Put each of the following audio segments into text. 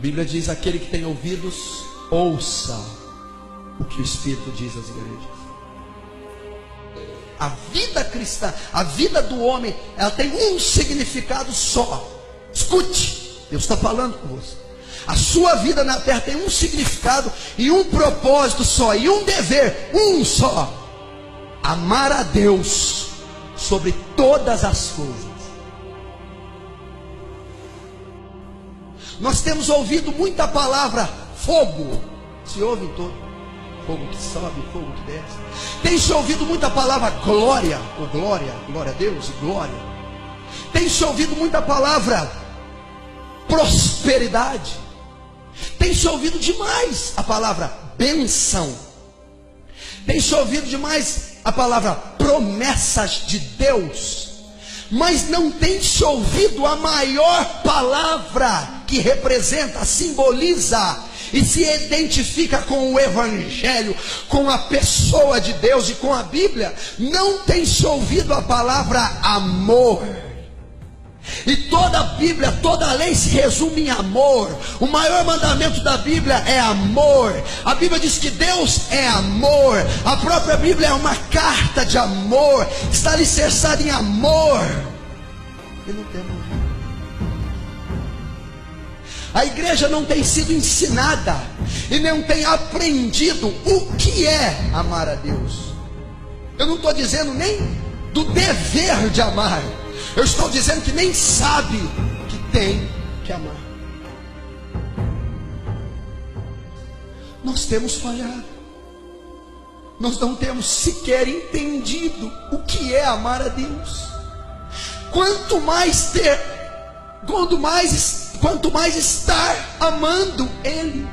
Bíblia diz: aquele que tem ouvidos, ouça o que o Espírito diz às igrejas. A vida cristã, a vida do homem, ela tem um significado só. Escute, Deus está falando com você. A sua vida na terra tem um significado e um propósito só, e um dever, um só: amar a Deus sobre todas as coisas. Nós temos ouvido muita palavra fogo, se ouve em todo. Fogo que sobe, fogo que desce. Tem-se ouvido muita palavra glória, ou glória, glória a Deus, glória. Tem-se ouvido muita palavra prosperidade. Tem-se ouvido demais a palavra bênção. Tem-se ouvido demais a palavra promessas de Deus. Mas não tem-se ouvido a maior palavra que representa, simboliza e se identifica com o Evangelho, com a pessoa de Deus e com a Bíblia. Não tem-se ouvido a palavra amor. E toda a Bíblia, toda a lei se resume em amor. O maior mandamento da Bíblia é amor. A Bíblia diz que Deus é amor. A própria Bíblia é uma carta de amor, está alicerçada em amor. E não temos. A igreja não tem sido ensinada e não tem aprendido o que é amar a Deus. Eu não estou dizendo nem do dever de amar. Eu estou dizendo que nem sabe que tem que amar. Nós temos falhado. Nós não temos sequer entendido o que é amar a Deus. Quanto mais estar amando Ele.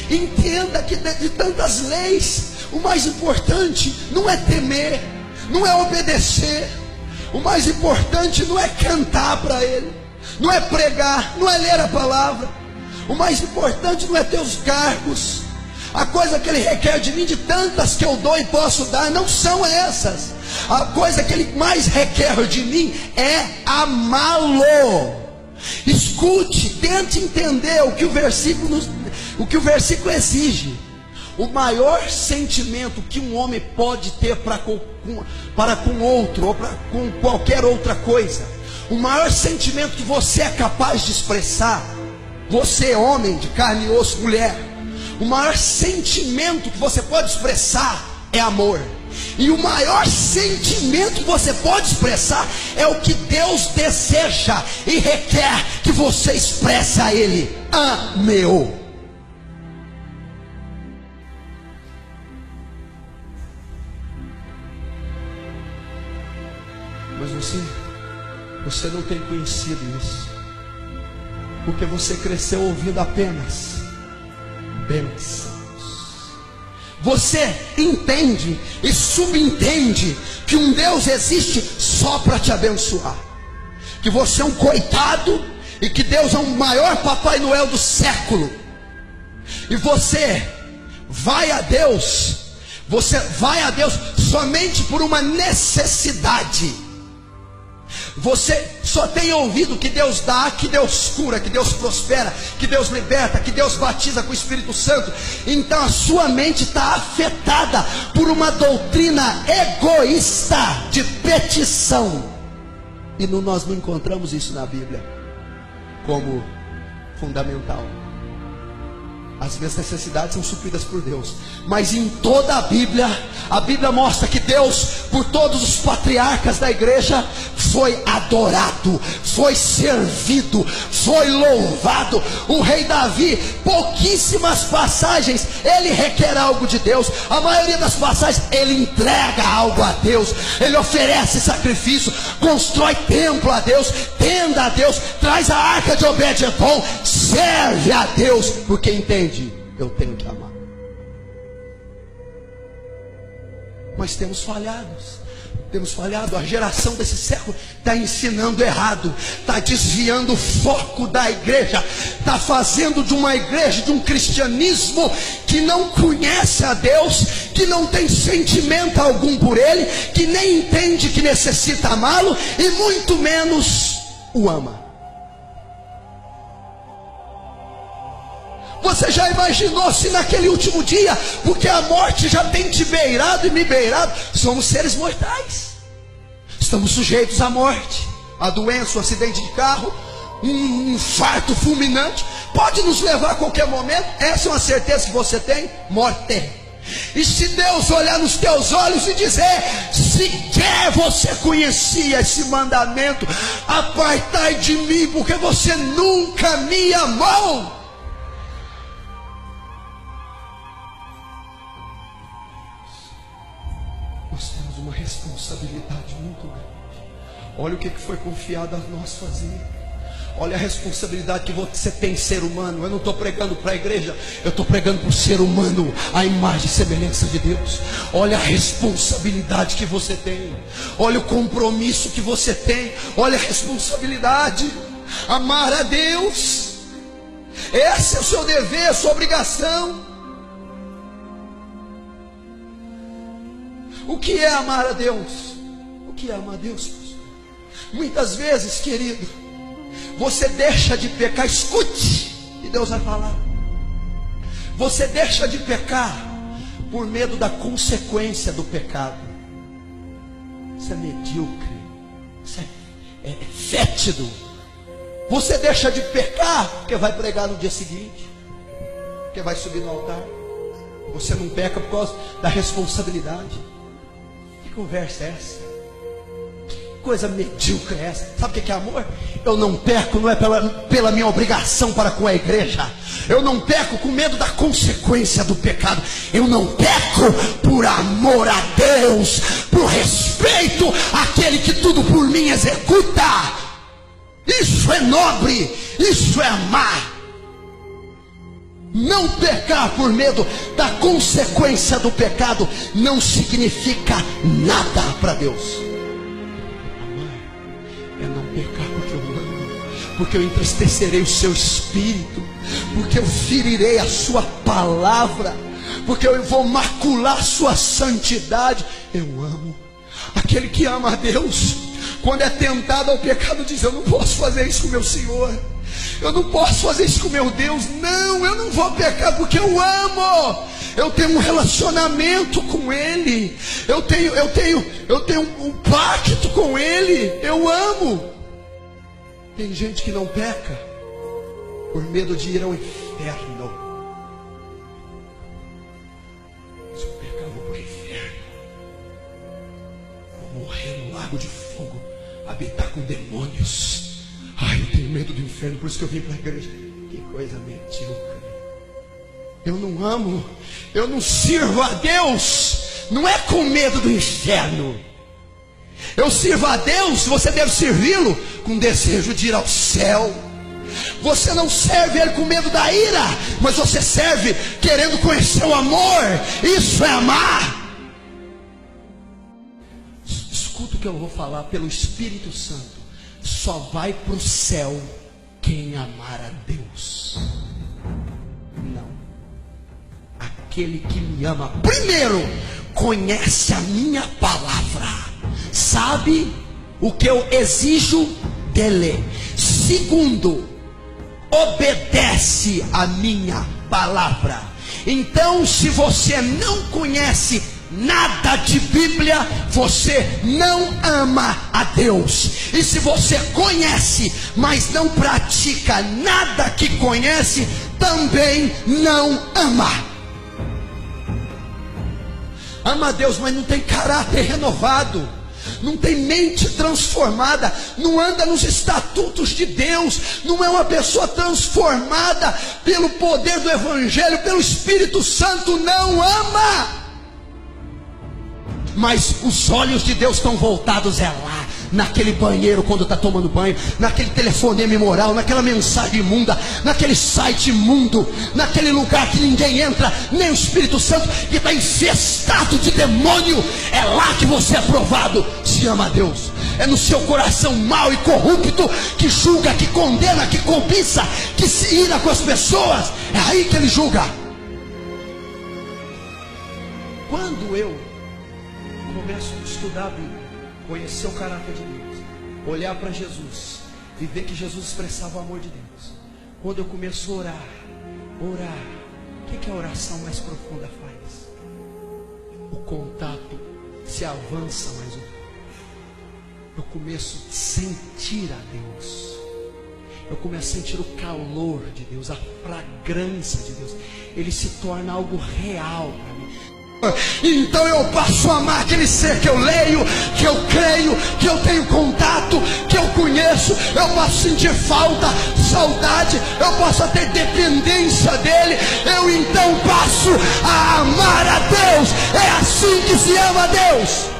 Entenda que de tantas leis, o mais importante não é temer, não é obedecer. O mais importante não é cantar para Ele, não é pregar, não é ler a palavra. O mais importante não é ter os cargos. A coisa que Ele requer de mim, de tantas que eu dou e posso dar, não são essas. A coisa que Ele mais requer de mim é amá-lo. Escute, tente entender o que o versículo exige. O maior sentimento que um homem pode ter para com outro, ou com qualquer outra coisa, o maior sentimento que você é capaz de expressar, você homem de carne e osso, mulher, o maior sentimento que você pode expressar é amor. E o maior sentimento que você pode expressar é o que Deus deseja e requer que você expresse a Ele: ame-o. Mas você não tem conhecido isso, porque você cresceu ouvindo apenas bênçãos. Você entende e subentende que um Deus existe só para te abençoar, que você é um coitado e que Deus é o maior Papai Noel do século. E você vai a Deus somente por uma necessidade. Você só tem ouvido que Deus dá, que Deus cura, que Deus prospera, que Deus liberta, que Deus batiza com o Espírito Santo. Então a sua mente está afetada por uma doutrina egoísta de petição. E nós não encontramos isso na Bíblia como fundamental. As minhas necessidades são supridas por Deus, mas em toda a Bíblia mostra que Deus, por todos os patriarcas da igreja, foi adorado, foi servido, foi louvado. O rei Davi, pouquíssimas passagens ele requer algo de Deus. A maioria das passagens ele entrega algo a Deus, ele oferece sacrifício, constrói templo a Deus, tenda a Deus, traz a arca de Obed-edom, serve a Deus, porque entende: eu tenho que amar. Mas temos falhado. A geração desse século está ensinando errado, está desviando o foco da igreja, está fazendo de uma igreja, de um cristianismo que não conhece a Deus, que não tem sentimento algum por Ele, que nem entende que necessita amá-lo e muito menos o ama. Você já imaginou se naquele último dia, porque a morte já tem te beirado e me beirado, somos seres mortais, estamos sujeitos à morte, a doença, um acidente de carro, um infarto fulminante, pode nos levar a qualquer momento. Essa é uma certeza que você tem, morte. E se Deus olhar nos teus olhos e dizer: sequer você conhecia esse mandamento, apartai de mim, porque você nunca me amou. Nós temos uma responsabilidade muito grande. Olha o que foi confiado a nós fazer. Olha a responsabilidade que você tem, ser humano. Eu não estou pregando para a igreja, eu estou pregando para o ser humano, a imagem e semelhança de Deus. Olha a responsabilidade que você tem. Olha o compromisso que você tem. Olha a responsabilidade. Amar a Deus, esse é o seu dever, a sua obrigação. O que é amar a Deus? O que é amar a Deus, pastor? Muitas vezes, querido, você deixa de pecar. Escute, e Deus vai falar. Você deixa de pecar por medo da consequência do pecado. Isso é medíocre, isso é fétido. Você deixa de pecar porque vai pregar no dia seguinte, porque vai subir no altar. Você não peca por causa da responsabilidade. Que conversa é essa? Coisa medíocre é essa? Sabe o que é amor? Eu não peco, não é pela minha obrigação para com a igreja. Eu não peco com medo da consequência do pecado. Eu não peco por amor a Deus, por respeito àquele que tudo por mim executa. Isso é nobre, isso é amar. Não pecar por medo da consequência do pecado não significa nada para Deus. É não pecar porque eu amo, porque eu entristecerei o seu espírito, porque eu ferirei a sua palavra, porque eu vou macular a sua santidade. Eu amo. Aquele que ama a Deus, quando é tentado ao pecado, diz: eu não posso fazer isso com meu Senhor, eu não posso fazer isso com meu Deus. Não, eu não vou pecar porque eu amo. Eu tenho um relacionamento com Ele. Eu tenho um pacto com Ele. Eu amo. Tem gente que não peca por medo de ir ao inferno. Se eu pecar, eu vou para o inferno. Vou morrer no lago de fogo, habitar com demônios. Ai, eu tenho medo do inferno, por isso que eu vim para a igreja. Que coisa medíocre. Eu não amo, eu não sirvo a Deus, não é com medo do inferno. Eu sirvo a Deus, você deve servi-lo com desejo de ir ao céu. Você não serve Ele com medo da ira, mas você serve querendo conhecer o amor. Isso é amar. Escuta o que eu vou falar pelo Espírito Santo. Só vai para o céu quem amar a Deus. Não. Aquele que me ama, primeiro, conhece a minha palavra, sabe o que eu exijo dele. Segundo, obedece a minha palavra. Então, se você não conhece nada de Bíblia, você não ama a Deus. E se você conhece, mas não pratica nada que conhece, também não ama. Ama a Deus, mas não tem caráter renovado, não tem mente transformada, não anda nos estatutos de Deus, não é uma pessoa transformada pelo poder do Evangelho, pelo Espírito Santo, não ama. Mas os olhos de Deus estão voltados lá, naquele banheiro quando está tomando banho, naquele telefonema imoral, naquela mensagem imunda, naquele site imundo, naquele lugar que ninguém entra, nem o Espírito Santo, que está infestado de demônio. É lá que você é provado se ama a Deus. É no seu coração mau e corrupto, que julga, que condena, que cobiça, que se ira com as pessoas. É aí que ele julga. Quando eu começo a estudar a Bíblia, conhecer o caráter de Deus, olhar para Jesus e ver que Jesus expressava o amor de Deus, quando eu começo a orar Orar. O que a oração mais profunda faz? O contato se avança mais um pouco. Eu começo a sentir a Deus. Eu começo a sentir o calor de Deus, a fragrância de Deus. Ele se torna algo real para mim. Então eu passo a amar aquele ser que eu leio, que eu creio, que eu tenho contato, que eu conheço. Eu posso sentir falta, saudade, eu posso ter dependência dele. Eu então passo a amar a Deus. É assim que se ama a Deus.